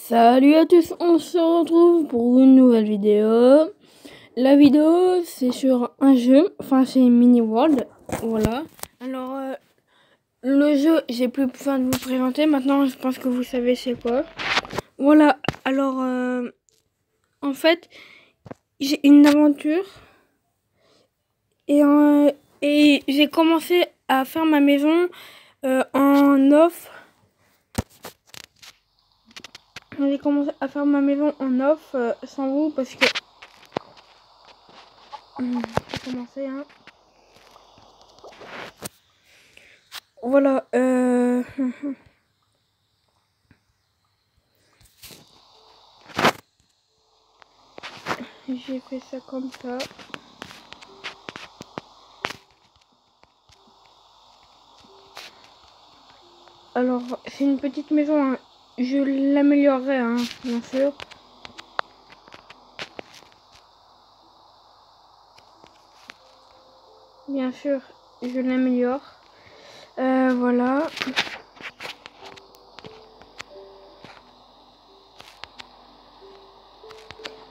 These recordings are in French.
Salut à tous, on se retrouve pour une nouvelle vidéo. La vidéo c'est sur un jeu, enfin c'est Mini World, voilà. Alors le jeu, j'ai plus besoin de vous présenter, maintenant je pense que vous savez c'est quoi. Voilà, alors en fait j'ai une aventure et j'ai commencé à faire ma maison en off. J'ai commencé à faire ma maison en off sans vous parce que j'ai commencé voilà j'ai fait ça comme ça. Alors c'est une petite maison, hein. Je l'améliorerai, hein, bien sûr. Bien sûr, je l'améliore. Voilà.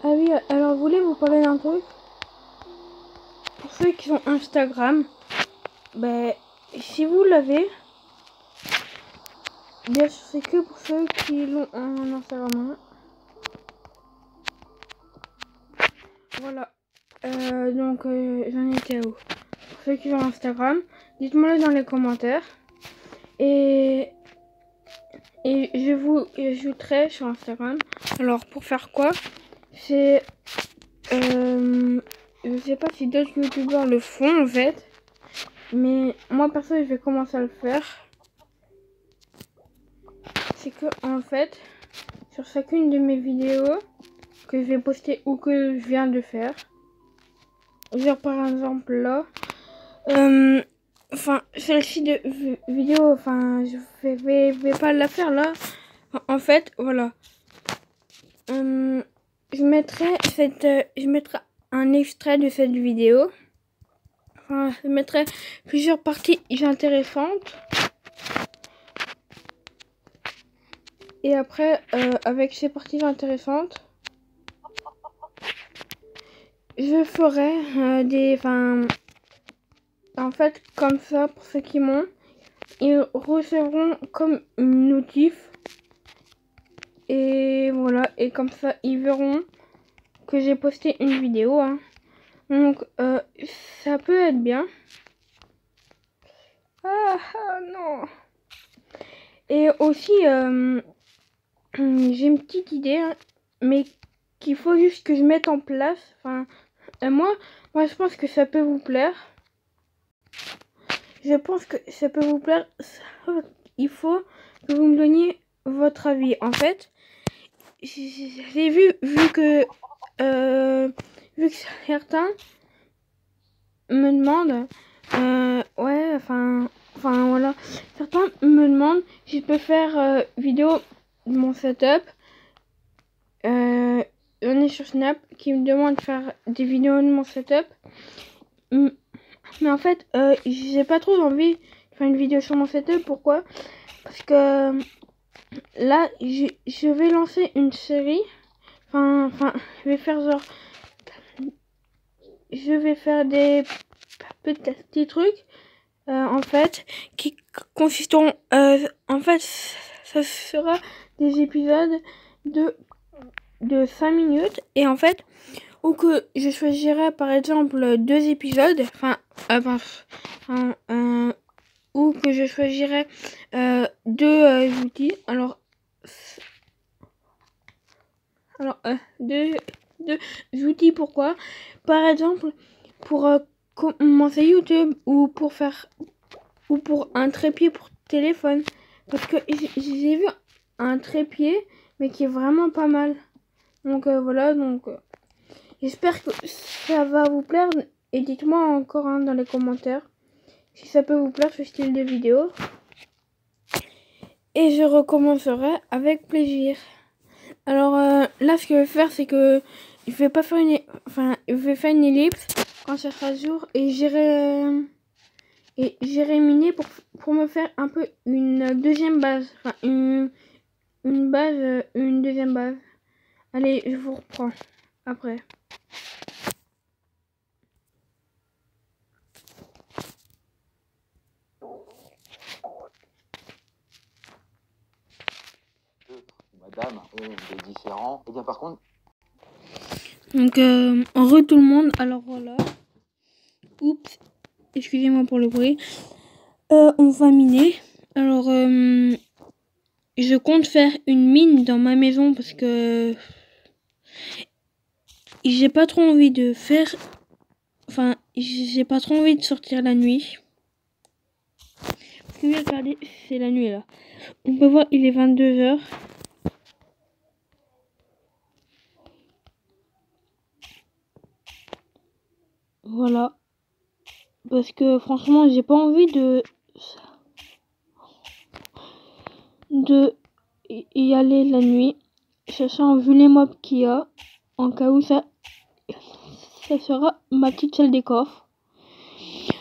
Ah oui, alors voulez vous parler d'un truc? Pour ceux qui ont Instagram, ben si vous l'avez, bien sûr c'est que pour ceux qui l'ont en Instagram. Voilà. Donc j'en étais où? Pour ceux qui ont Instagram, dites-moi dans les commentaires. Et je vous ajouterai sur Instagram. Alors pour faire quoi? C'est je sais pas si d'autres youtubeurs le font en fait, mais moi perso je vais commencer à le faire. C'est que en fait sur chacune de mes vidéos que je vais poster ou que je viens de faire, genre par exemple là, enfin celle-ci de vidéo, enfin je vais pas la faire là. En fait voilà, je mettrai un extrait de cette vidéo. Enfin, je mettrai plusieurs parties intéressantes. Et après, avec ces parties intéressantes, je ferai des... Enfin, en fait, comme ça, pour ceux qui m'ont, ils recevront comme une notif. Et voilà, et comme ça, ils verront que j'ai posté une vidéo. Hein. Donc, ça peut être bien. Ah non. Et aussi, j'ai une petite idée, hein, mais qu'il faut juste que je mette en place. Enfin, moi, je pense que ça peut vous plaire. Je pense que ça peut vous plaire. Il faut que vous me donniez votre avis. En fait, j'ai vu que certains me demandent, ouais, enfin voilà, certains me demandent si je peux faire vidéo de mon setup. J'en ai sur Snap qui me demande de faire des vidéos de mon setup. Mais en fait, j'ai pas trop envie de faire une vidéo sur mon setup. Pourquoi? Parce que là, je vais lancer une série. Enfin, je vais faire genre... Je vais faire des petits trucs, en fait, qui consisteront... en fait, ça sera des épisodes de 5 minutes. Et en fait, ou que je choisirais par exemple 2 épisodes, ou que je choisirais 2 outils. Alors 2 outils, pourquoi? Par exemple, pour commencer YouTube ou pour un trépied pour téléphone. Parce que j'ai vu un trépied, mais qui est vraiment pas mal. Donc voilà, donc j'espère que ça va vous plaire. Et dites-moi encore dans les commentaires si ça peut vous plaire ce style de vidéo. Et je recommencerai avec plaisir. Alors là, ce que je vais faire, c'est que je vais pas faire je vais faire une ellipse quand ça sera jour et j'irai miner pour me faire un peu une deuxième base, enfin une base, une deuxième base. Allez, je vous reprends après. Madame, il est différent. Et bien par contre... Donc, en re tout le monde. Alors voilà. Oups. Excusez-moi pour le bruit. On va miner. Alors, je compte faire une mine dans ma maison parce que j'ai pas trop envie de faire... Enfin, j'ai pas trop envie de sortir la nuit. Parce que regardez, c'est la nuit là. On peut voir, il est 22 h. Voilà. Parce que franchement, j'ai pas envie de y aller la nuit. Sachant, vu les mobs qu'il y a, en cas où ça sera ma petite salle des coffres.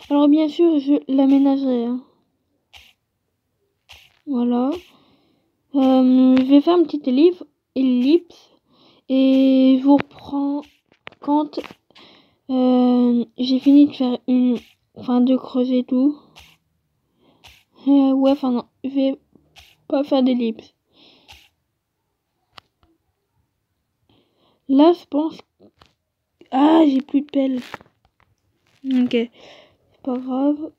Alors bien sûr, je l'aménagerai. Hein. Voilà. Je vais faire une petite ellipse et je vous reprends quand j'ai fini de faire de creuser tout. Ouais, enfin non, je vais pas faire d'ellipse. Là, je pense... Ah, j'ai plus de pelle. Ok, c'est pas grave.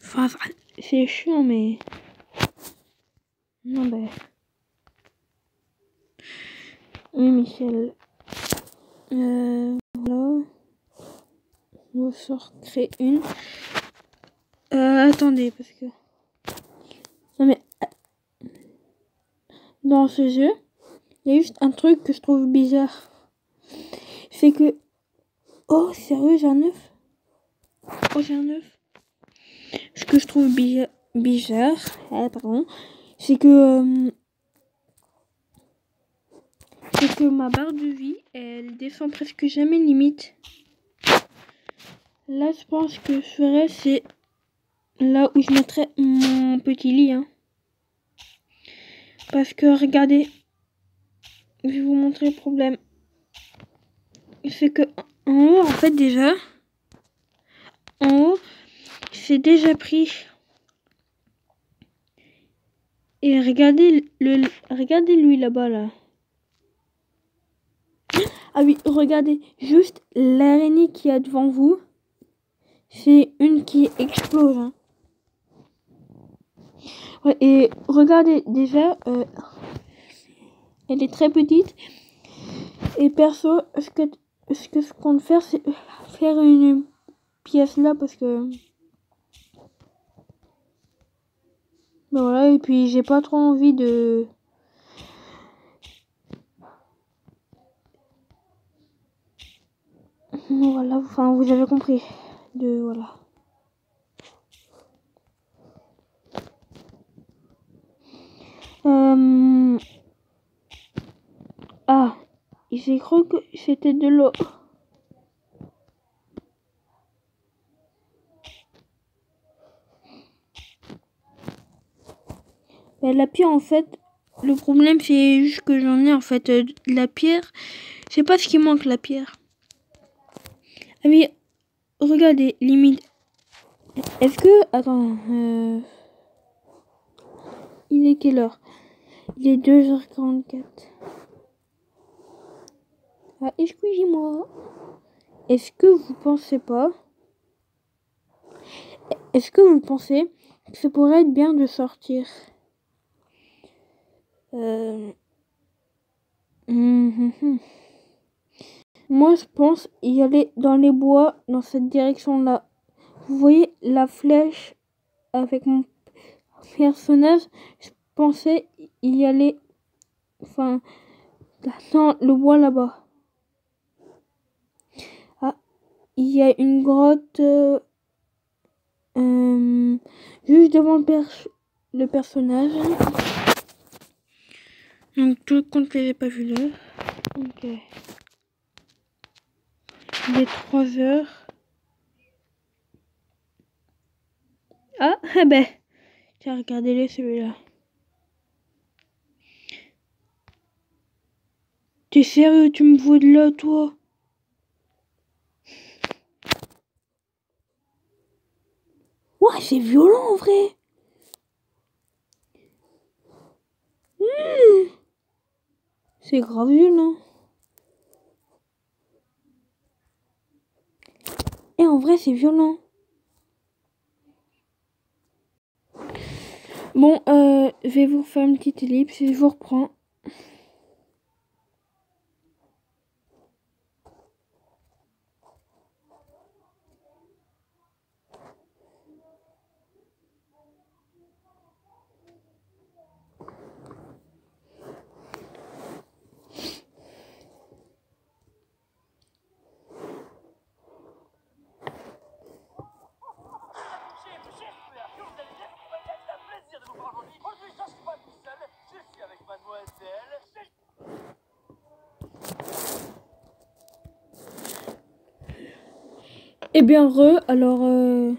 Enfin, c'est chiant, mais... Non, bah... Oui, Michel. Voilà. On va sort créer une. Attendez, parce que... Non, mais... Dans ce jeu, il y a juste un truc que je trouve bizarre. C'est que... Oh, sérieux, j'ai un œuf. Oh, j'ai un œuf. Ce que je trouve bizarre, pardon, c'est que ma barre de vie, elle descend presque jamais limite. Là, je pense que je ferais, c'est là où je mettrais mon petit lit. Hein. Parce que, regardez, je vais vous montrer le problème. C'est que en haut, en fait, déjà, en haut, c'est déjà pris. Et regardez lui là-bas, là. Ah oui, regardez, juste l'araignée qu'il y a devant vous. C'est une qui explose. Hein. Ouais, et regardez, déjà, elle est très petite. Et perso, ce que je compte faire, c'est faire une pièce là parce que... Ben voilà, et puis j'ai pas trop envie de... Voilà, enfin vous avez compris. Voilà. Ah, j'ai cru que c'était de l'eau. Ben, la pierre, en fait, le problème c'est juste que j'en ai en fait la pierre. Je sais pas ce qui manque, la pierre. Ah mais regardez, limite. Est-ce que... Attends. Il est quelle heure? Il est 2h44. Ah, excusez-moi. Est-ce que vous pensez pas... Est-ce que vous pensez que ça pourrait être bien de sortir Moi, je pense y aller dans les bois, dans cette direction-là. Vous voyez la flèche avec mon personnage? Je pensais y aller... Enfin, dans le bois là-bas. Ah, il y a une grotte... juste devant le personnage. Donc tout compte que j'ai pas vu là. Ok. Il est 3 h. Ah, eh ben. Tiens, regardez-les celui-là. T'es sérieux, tu me vois de là, toi? Ouais, c'est violent en vrai. C'est grave violent. Et en vrai, c'est violent. Bon, je vais vous faire une petite ellipse et je vous reprends. Eh bien, alors